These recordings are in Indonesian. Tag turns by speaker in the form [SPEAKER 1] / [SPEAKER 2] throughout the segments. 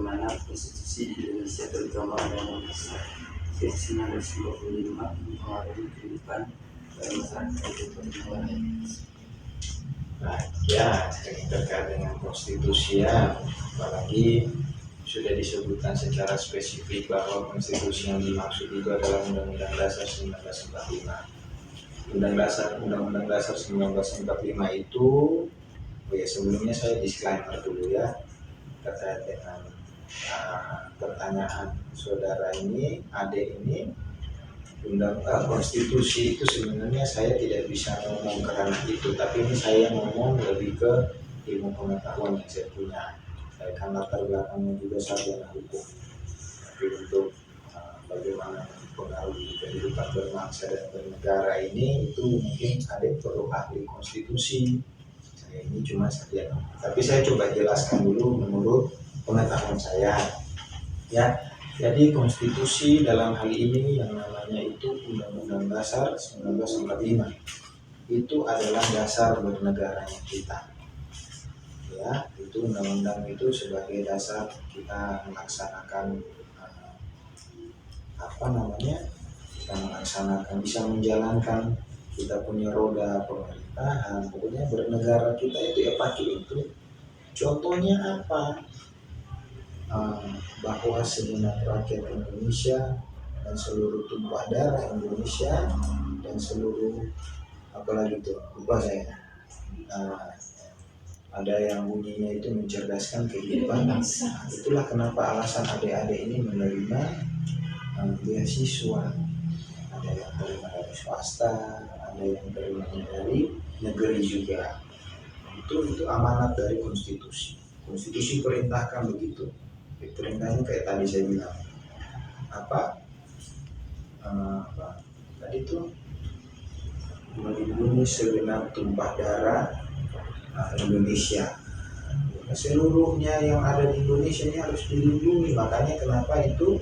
[SPEAKER 1] bagaimana konstitusi di Indonesia terutama Undang-Undang Dasar 1945 mempengaruhi kehidupan masyarakat itu bagaimana?
[SPEAKER 2] Nah, ya terkait dengan konstitusi ya, apalagi sudah disebutkan secara spesifik bahwa konstitusi yang dimaksud itu adalah Undang-Undang Dasar 1945. Undang-Undang Dasar 1945 itu, ya sebelumnya saya disclaimer dulu ya terkait dengan pertanyaan saudara ini, adik ini. Konstitusi itu sebenarnya saya tidak bisa ngomong karena itu, tapi ini saya ngomong lebih ke ilmu pengetahuan yang saya punya. Saya kan latar belakangnya juga sarjana hukum, tapi untuk bagaimana mempengaruhi kehidupan berbangsa dan bernegara ini itu mungkin ada perlu ahli konstitusi. Saya ini cuma sarjana, tapi saya coba jelaskan dulu menurut pengetahuan saya ya. Jadi konstitusi dalam hal ini yang namanya itu Undang-Undang Dasar 1945 itu adalah dasar bernegaranya kita. Ya, itu undang-undang itu sebagai dasar kita melaksanakan kita melaksanakan, bisa menjalankan, kita punya roda pemerintahan, pokoknya bernegara kita itu ya pakai itu. Contohnya apa? Bahwa segenap rakyat Indonesia dan seluruh tumpah darah Indonesia dan seluruh apalagi itu lupa saya, ada yang bunyinya itu mencerdaskan kehidupan. Itulah kenapa alasan adik-adik ini menerima beasiswa. Ada yang terima dari swasta, ada yang terima dari negeri juga. Itu amanat dari konstitusi. Konstitusi perintahkan begitu. Perintahnya kayak tadi saya bilang tadi itu melindungi segenap tumpah darah Indonesia. Seluruhnya yang ada di Indonesia ini harus dilindungi. Makanya kenapa itu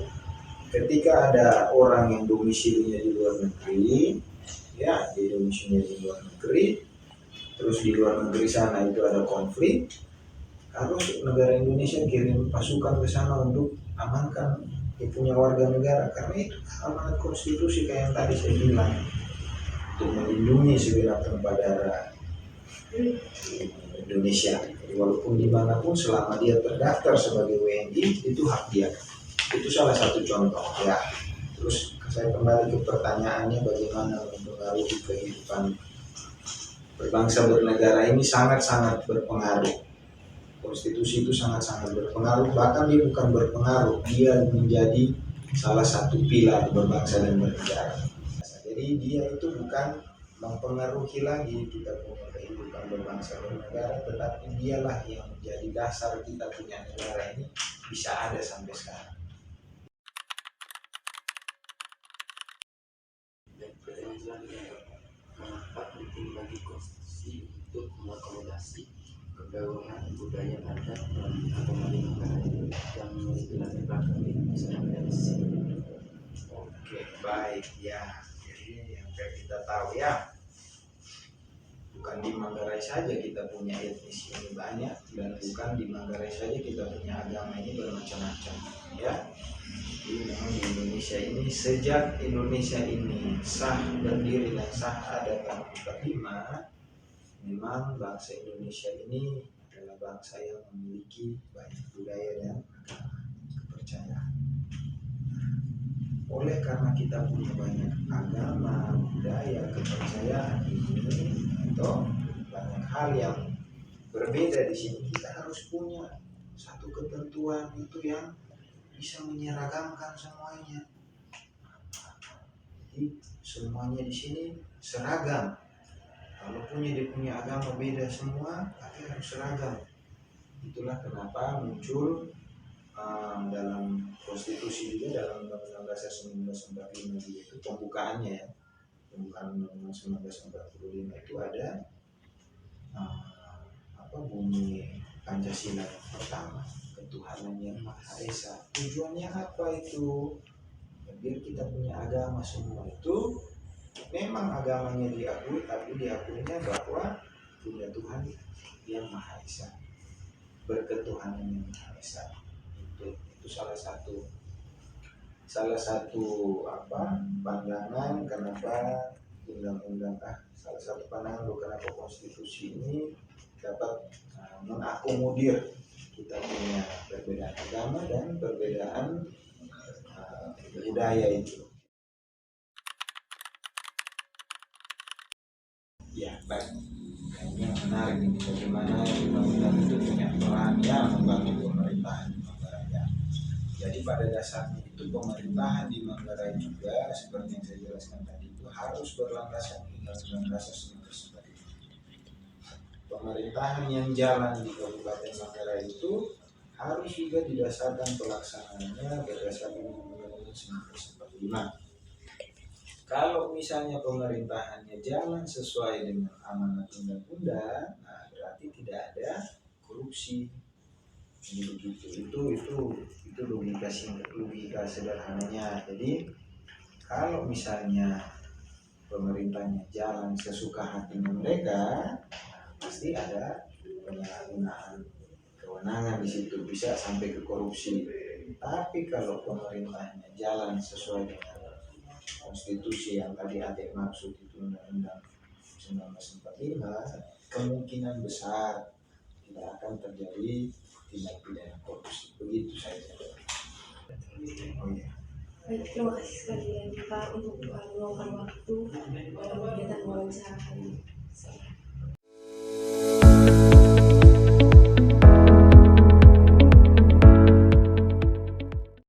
[SPEAKER 2] ketika ada orang yang domisilinya di luar negeri, ya di domisilinya di luar negeri, terus di luar negeri sana itu ada konflik, harus negara Indonesia kirim pasukan ke sana untuk amankan punya warga negara, karena itu amanat konstitusi kayak yang tadi saya bilang, untuk melindungi segenap tumpah darah Indonesia. Jadi walaupun dimanapun selama dia terdaftar sebagai WNI itu hak dia. Itu salah satu contoh ya. Terus saya kembali ke pertanyaannya, bagaimana mempengaruhi kehidupan berbangsa bernegara ini. Sangat-sangat berpengaruh. Konstitusi itu sangat-sangat berpengaruh, bahkan dia bukan berpengaruh, dia menjadi salah satu pilar berbangsa dan bernegara. Jadi dia itu bukan mempengaruhi lagi kita punya kehidupan berbangsa dan bernegara, tetapi dialah yang menjadi dasar kita punya negara ini bisa ada sampai sekarang.
[SPEAKER 1] Dan pertanyaan selanjutnya, mengapa penting bagi konstitusi untuk mengakomodasi kegairahan budaya adat dan agama di negara yang memiliki latar belakang Indonesia dan sini?
[SPEAKER 2] Oke, baik ya. Jadi yang kita tahu ya, bukan di Manggarai saja kita punya etnis ini banyak, dan bukan di Manggarai saja kita punya agama ini bermacam-macam ya. Jadi memang di Indonesia ini, sejak Indonesia ini sah berdiri dan sah ada tahun 45, memang bangsa Indonesia ini adalah bangsa yang memiliki banyak budaya dan kepercayaan. Oleh karena kita punya banyak agama, budaya, kepercayaan ini, atau banyak hal yang berbeda di sini, kita harus punya satu ketentuan itu yang bisa menyeragamkan semuanya. Jadi semuanya di sini seragam. Walaupun dia punya agama beda semua, tapi harus seragam. Itulah kenapa muncul dalam konstitusi juga, dalam Undang-Undang Dasar 1945 juga itu pembukaannya ya. Pembukaan Undang-Undang 1945 itu ada bunyi Pancasila yang pertama, ketuhanan yang Maha Esa. Tujuannya apa itu? Biar kita punya agama semua itu memang agamanya diakui, tapi diakuinya bahwa punya Tuhan yang Maha Esa, berketuhanan yang Maha Esa. Itu satu pandangan kenapa salah satu pandangan kenapa konstitusi ini dapat mengakomodir kita punya perbedaan agama dan perbedaan budaya itu. Ya, baik. Ini yang menarik ini, bagaimana undang-undang itu punya peran yang membangun pemerintahan di Manggarai. Jadi pada dasarnya itu pemerintahan di Manggarai juga seperti yang saya jelaskan tadi itu harus berlandasan undang-undang dasar 1945. Pemerintahan yang jalan di Kabupaten Manggarai itu harus juga didasarkan pelaksanaannya berdasarkan undang-undang 1945. Kalau misalnya pemerintahannya jalan sesuai dengan amanat undang-undang, berarti tidak ada korupsi. Jadi begitu. Itu logika sederhananya. Jadi kalau misalnya pemerintahnya jalan sesuka hatinya mereka, pasti ada penyalahgunaan kewenangan di situ, bisa sampai ke korupsi. Tapi kalau pemerintahnya jalan sesuai dengan konstitusi yang tadi adik maksud itu undang-undang 1945, kemungkinan besar tidak akan terjadi tindak pidana korupsi. Begitu saja. Oh ya.
[SPEAKER 3] Baik, terima kasih sekali lagi Pak untuk meluangkan waktu dalam kegiatan wawancara.